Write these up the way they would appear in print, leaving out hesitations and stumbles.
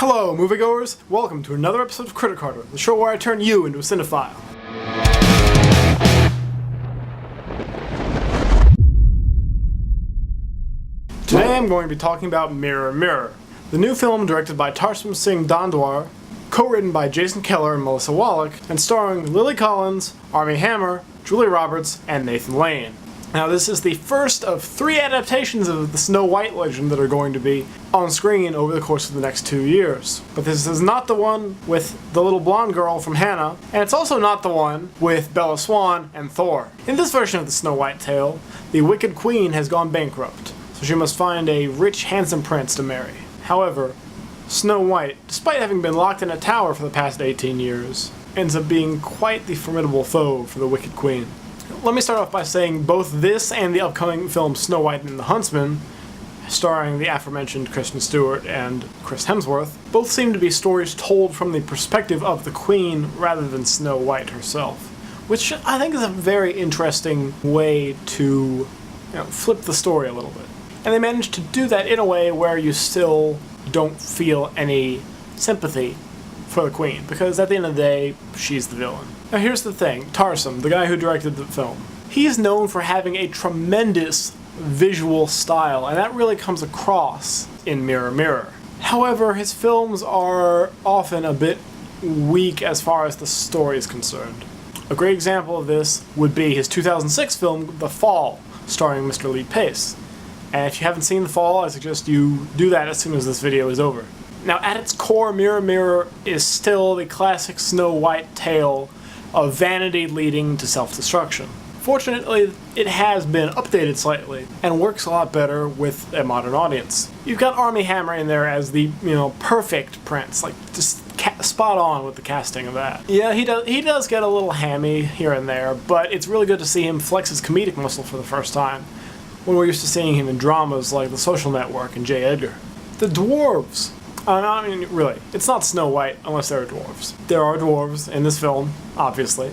Hello, moviegoers! Welcome to another episode of CritiCarter, the show where I turn you into a cinephile. Today I'm going to be talking about Mirror Mirror, the new film directed by Tarsem Singh, co-written by Jason Keller and Melissa Wallach, and starring Lily Collins, Armie Hammer, Julia Roberts, and Nathan Lane. Now, this is the first of 3 adaptations of the Snow White legend that are going to be on screen over the course of the next 2 years. But this is not the one with the little blonde girl from Hannah, and it's also not the one with Bella Swan and Thor. In this version of the Snow White tale, the Wicked Queen has gone bankrupt, so she must find a rich, handsome prince to marry. However, Snow White, despite having been locked in a tower for the past 18 years, ends up being quite the formidable foe for the Wicked Queen. Let me start off by saying both this and the upcoming film Snow White and the Huntsman, starring the aforementioned Kristen Stewart and Chris Hemsworth, both seem to be stories told from the perspective of the Queen rather than Snow White herself, which I think is a very interesting way to flip the story a little bit. And they managed to do that in a way where you still don't feel any sympathy for the Queen, because at the end of the day, she's the villain. Now here's the thing, Tarsem, the guy who directed the film, he's known for having a tremendous visual style, and that really comes across in Mirror Mirror. However, his films are often a bit weak as far as the story is concerned. A great example of this would be his 2006 film, The Fall, starring Mr. Lee Pace. And if you haven't seen The Fall, I suggest you do that as soon as this video is over. Now, at its core, Mirror Mirror is still the classic Snow White tale of vanity leading to self-destruction. Fortunately, it has been updated slightly and works a lot better with a modern audience. You've got Armie Hammer in there as the, perfect prince, like just spot on with the casting of that. Yeah, he does get a little hammy here and there, but it's really good to see him flex his comedic muscle for the first time, when we're used to seeing him in dramas like The Social Network and J. Edgar. The dwarves. I mean, really, it's not Snow White unless there are dwarves. There are dwarves in this film, obviously.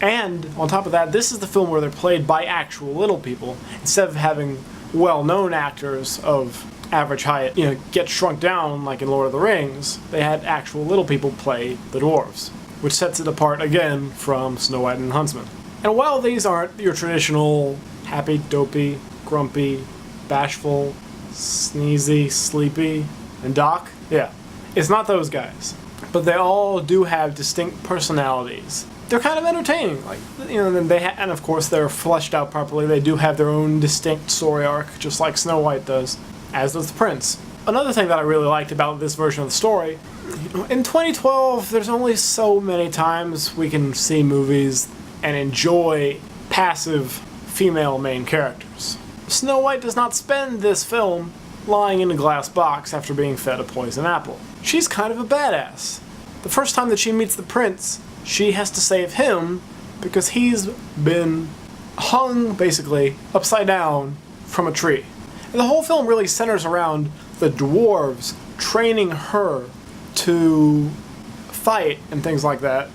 And, on top of that, this is the film where they're played by actual little people, instead of having well-known actors of average height, get shrunk down like in Lord of the Rings. They had actual little people play the dwarves, which sets it apart, again, from Snow White and the Huntsman. And while these aren't your traditional happy, dopey, grumpy, bashful, sneezy, sleepy, and Doc, it's not those guys. But they all do have distinct personalities. They're kind of entertaining, and of course they're fleshed out properly. They do have their own distinct story arc, just like Snow White does, as does the Prince. Another thing that I really liked about this version of the story, in 2012, there's only so many times we can see movies and enjoy passive female main characters. Snow White does not spend this film lying in a glass box after being fed a poison apple. She's kind of a badass. The first time that she meets the prince, she has to save him because he's been hung, basically, upside down from a tree. And the whole film really centers around the dwarves training her to fight and things like that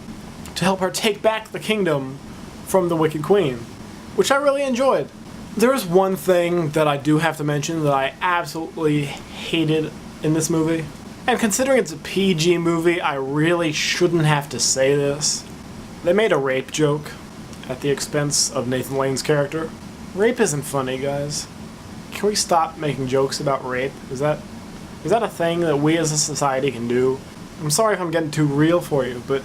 to help her take back the kingdom from the Wicked Queen, which I really enjoyed. There is one thing that I do have to mention that I absolutely hated in this movie. And considering it's a PG movie, I really shouldn't have to say this. They made a rape joke at the expense of Nathan Lane's character. Rape isn't funny, guys. Can we stop making jokes about rape? Is that a thing that we as a society can do? I'm sorry if I'm getting too real for you, but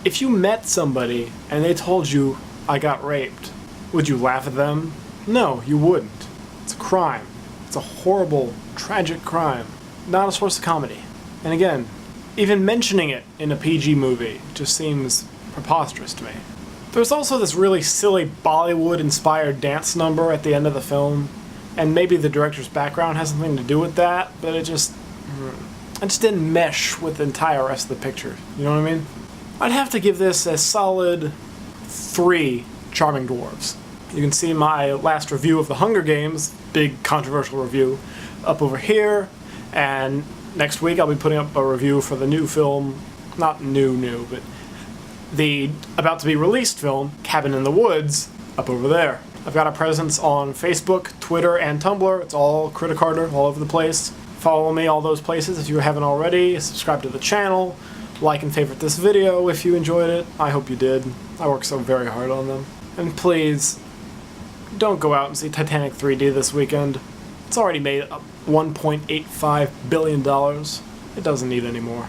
if you met somebody and they told you, I got raped, would you laugh at them? No, you wouldn't. It's a crime. It's a horrible, tragic crime. Not a source of comedy. And again, even mentioning it in a PG movie just seems preposterous to me. There's also this really silly Bollywood-inspired dance number at the end of the film, and maybe the director's background has something to do with that, but it just didn't mesh with the entire rest of the picture. You know what I mean? I'd have to give this a solid 3 charming dwarves. You can see my last review of The Hunger Games, big controversial review, up over here, and next week I'll be putting up a review for the new film, not new, but the about-to-be-released film, Cabin in the Woods, up over there. I've got a presence on Facebook, Twitter, and Tumblr. It's all CritiCarter, all over the place. Follow me all those places if you haven't already. Subscribe to the channel. Like and favorite this video if you enjoyed it. I hope you did. I worked so very hard on them. And please, don't go out and see Titanic 3D this weekend. It's already made $1.85 billion. It doesn't need any more.